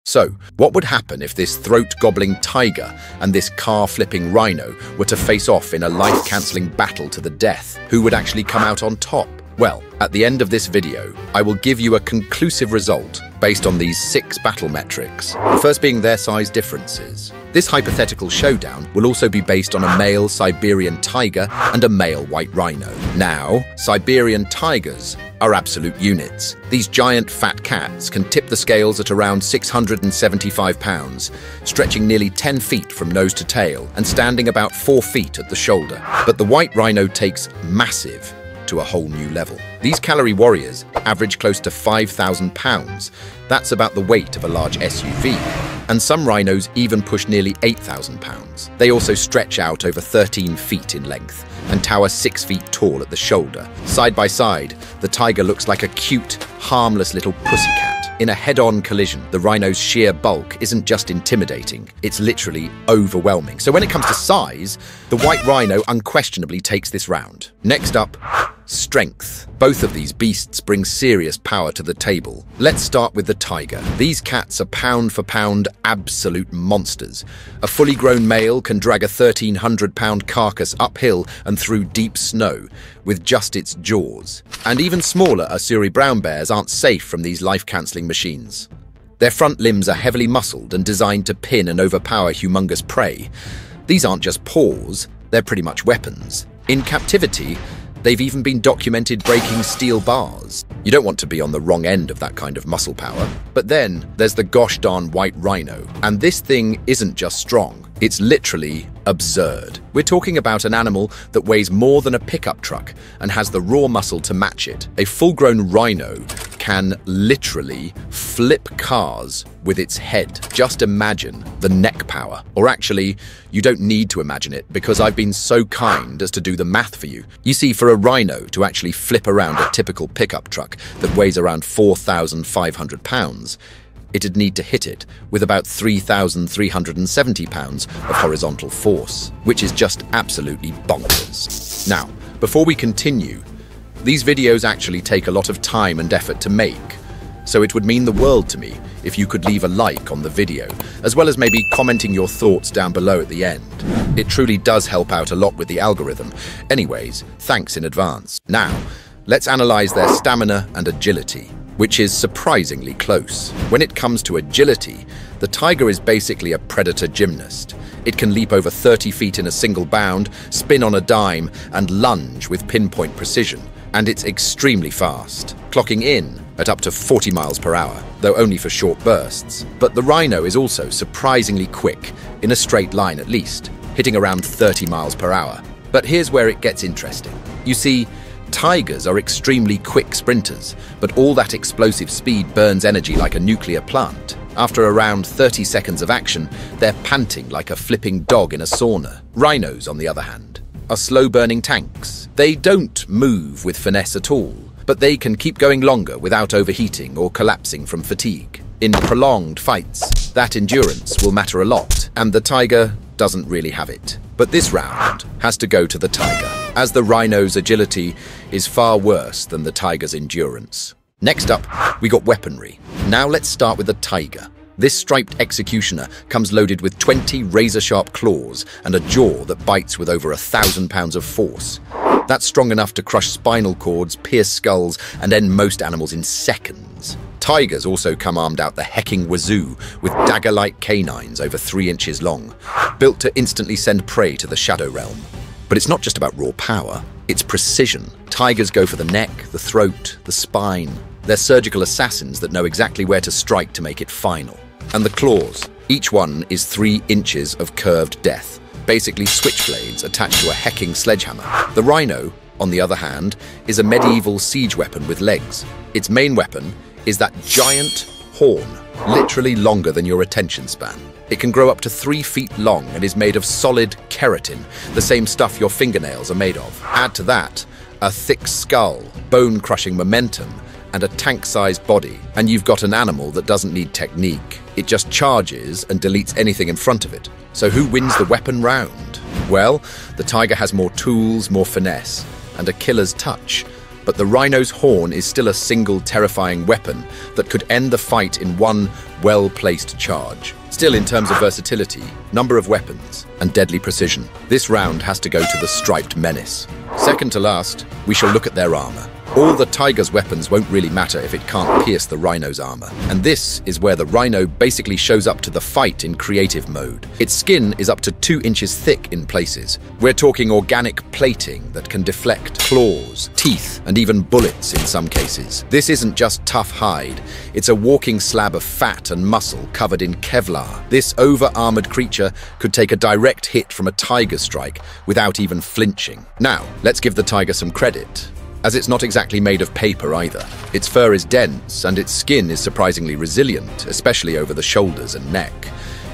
So, what would happen if this throat-gobbling tiger and this car-flipping rhino were to face off in a life-cancelling battle to the death? Who would actually come out on top? Well, at the end of this video, I will give you a conclusive result based on these 6 battle metrics, the first being their size differences. This hypothetical showdown will also be based on a male Siberian tiger and a male white rhino. Now, Siberian tigers are absolute units. These giant fat cats can tip the scales at around 675 pounds, stretching nearly 10 feet from nose to tail and standing about 4 feet at the shoulder. But the white rhino takes massive to a whole new level. These calorie warriors average close to 5,000 pounds. That's about the weight of a large SUV. And some rhinos even push nearly 8,000 pounds. They also stretch out over 13 feet in length and tower 6 feet tall at the shoulder. Side by side, the tiger looks like a cute, harmless little pussycat. In a head-on collision, the rhino's sheer bulk isn't just intimidating, it's literally overwhelming. So when it comes to size, the white rhino unquestionably takes this round. Next up, strength. Both of these beasts bring serious power to the table. Let's start with the tiger. These cats are pound for pound absolute monsters. A fully grown male can drag a 1,300-pound carcass uphill and through deep snow with just its jaws. And even smaller Asuri brown bears aren't safe from these life-cancelling machines. Their front limbs are heavily muscled and designed to pin and overpower humongous prey. These aren't just paws, they're pretty much weapons. In captivity, they've even been documented breaking steel bars. You don't want to be on the wrong end of that kind of muscle power. But then there's the gosh darn white rhino. And this thing isn't just strong, it's literally absurd. We're talking about an animal that weighs more than a pickup truck and has the raw muscle to match it. A full-grown rhino can literally flip cars with its head. Just imagine the neck power. Or actually, you don't need to imagine it because I've been so kind as to do the math for you. You see, for a rhino to actually flip around a typical pickup truck that weighs around 4,500 pounds, it'd need to hit it with about 3,370 pounds of horizontal force, which is just absolutely bonkers. Now, before we continue, these videos actually take a lot of time and effort to make, so it would mean the world to me if you could leave a like on the video, as well as maybe commenting your thoughts down below at the end. It truly does help out a lot with the algorithm. Anyways, thanks in advance. Now, let's analyze their stamina and agility, which is surprisingly close. When it comes to agility, the tiger is basically a predator gymnast. It can leap over 30 feet in a single bound, spin on a dime, and lunge with pinpoint precision. And it's extremely fast, clocking in at up to 40 miles per hour, though only for short bursts. But the rhino is also surprisingly quick, in a straight line at least, hitting around 30 miles per hour. But here's where it gets interesting. You see, tigers are extremely quick sprinters, but all that explosive speed burns energy like a nuclear plant. After around 30 seconds of action, they're panting like a flipping dog in a sauna. Rhinos, on the other hand, are slow-burning tanks. They don't move with finesse at all, but they can keep going longer without overheating or collapsing from fatigue. In prolonged fights, that endurance will matter a lot, and the tiger doesn't really have it. But this round has to go to the tiger, as the rhino's agility is far worse than the tiger's endurance. Next up, we got weaponry. Now let's start with the tiger. This striped executioner comes loaded with 20 razor-sharp claws and a jaw that bites with over 1,000 pounds of force. That's strong enough to crush spinal cords, pierce skulls, and end most animals in seconds. Tigers also come armed out the hecking wazoo with dagger-like canines over 3 inches long, built to instantly send prey to the shadow realm. But it's not just about raw power, it's precision. Tigers go for the neck, the throat, the spine. They're surgical assassins that know exactly where to strike to make it final. And the claws. Each one is 3 inches of curved death, basically switchblades attached to a hecking sledgehammer. The rhino, on the other hand, is a medieval siege weapon with legs. Its main weapon is that giant horn, literally longer than your attention span. It can grow up to 3 feet long and is made of solid keratin, the same stuff your fingernails are made of. Add to that a thick skull, bone-crushing momentum, and a tank-sized body, and you've got an animal that doesn't need technique. It just charges and deletes anything in front of it. So who wins the weapon round? Well, the tiger has more tools, more finesse, and a killer's touch. but the rhino's horn is still a single terrifying weapon that could end the fight in one well-placed charge. Still, in terms of versatility, number of weapons, and deadly precision, this round has to go to the striped menace. Second to last, we shall look at their armor. All the tiger's weapons won't really matter if it can't pierce the rhino's armor. And this is where the rhino basically shows up to the fight in creative mode. Its skin is up to 2 inches thick in places. We're talking organic plating that can deflect claws, teeth, and even bullets in some cases. This isn't just tough hide. It's a walking slab of fat and muscle covered in Kevlar. This over-armored creature could take a direct hit from a tiger strike without even flinching. Now, let's give the tiger some credit, as it's not exactly made of paper either. Its fur is dense, and its skin is surprisingly resilient, especially over the shoulders and neck.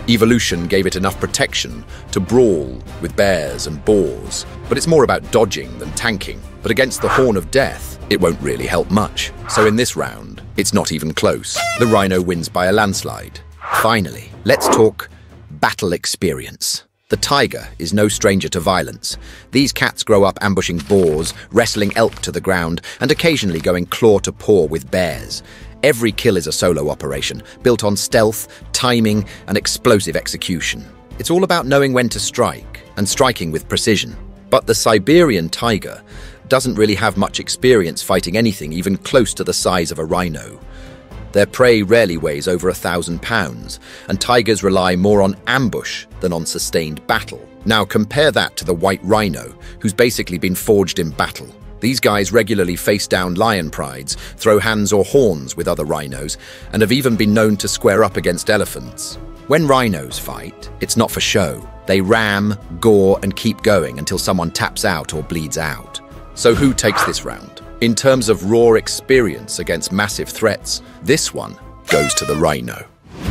Evolution gave it enough protection to brawl with bears and boars, but it's more about dodging than tanking. But against the horn of death, it won't really help much. So in this round, it's not even close. The rhino wins by a landslide. Finally, let's talk battle experience. The tiger is no stranger to violence. These cats grow up ambushing boars, wrestling elk to the ground, and occasionally going claw to paw with bears. Every kill is a solo operation, built on stealth, timing, and explosive execution. It's all about knowing when to strike, and striking with precision. But the Siberian tiger doesn't really have much experience fighting anything even close to the size of a rhino. Their prey rarely weighs over 1,000 pounds, and tigers rely more on ambush than on sustained battle. Now compare that to the white rhino, who's basically been forged in battle. These guys regularly face down lion prides, throw hands or horns with other rhinos, and have even been known to square up against elephants. When rhinos fight, it's not for show. They ram, gore, and keep going until someone taps out or bleeds out. So who takes this round? In terms of raw experience against massive threats, this one goes to the rhino.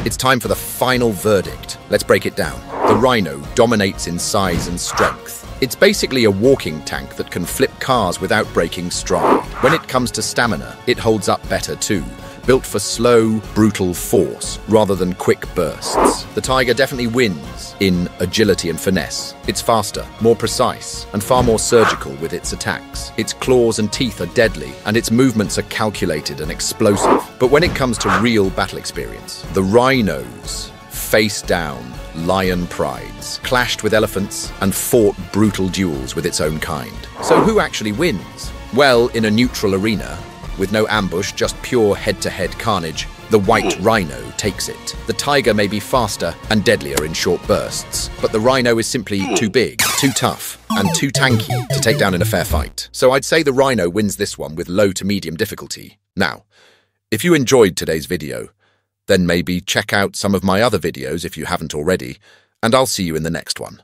It's time for the final verdict. Let's break it down. The rhino dominates in size and strength. It's basically a walking tank that can flip cars without breaking stride. When it comes to stamina, it holds up better too. Built for slow, brutal force rather than quick bursts. The tiger definitely wins in agility and finesse. It's faster, more precise, and far more surgical with its attacks. Its claws and teeth are deadly, and its movements are calculated and explosive. But when it comes to real battle experience, the rhinos face down lion prides, clashed with elephants, and fought brutal duels with its own kind. So who actually wins? Well, in a neutral arena, with no ambush, just pure head-to-head carnage, the white rhino takes it. The tiger may be faster and deadlier in short bursts, but the rhino is simply too big, too tough, and too tanky to take down in a fair fight. So I'd say the rhino wins this one with low to medium difficulty. Now, if you enjoyed today's video, then maybe check out some of my other videos if you haven't already, and I'll see you in the next one.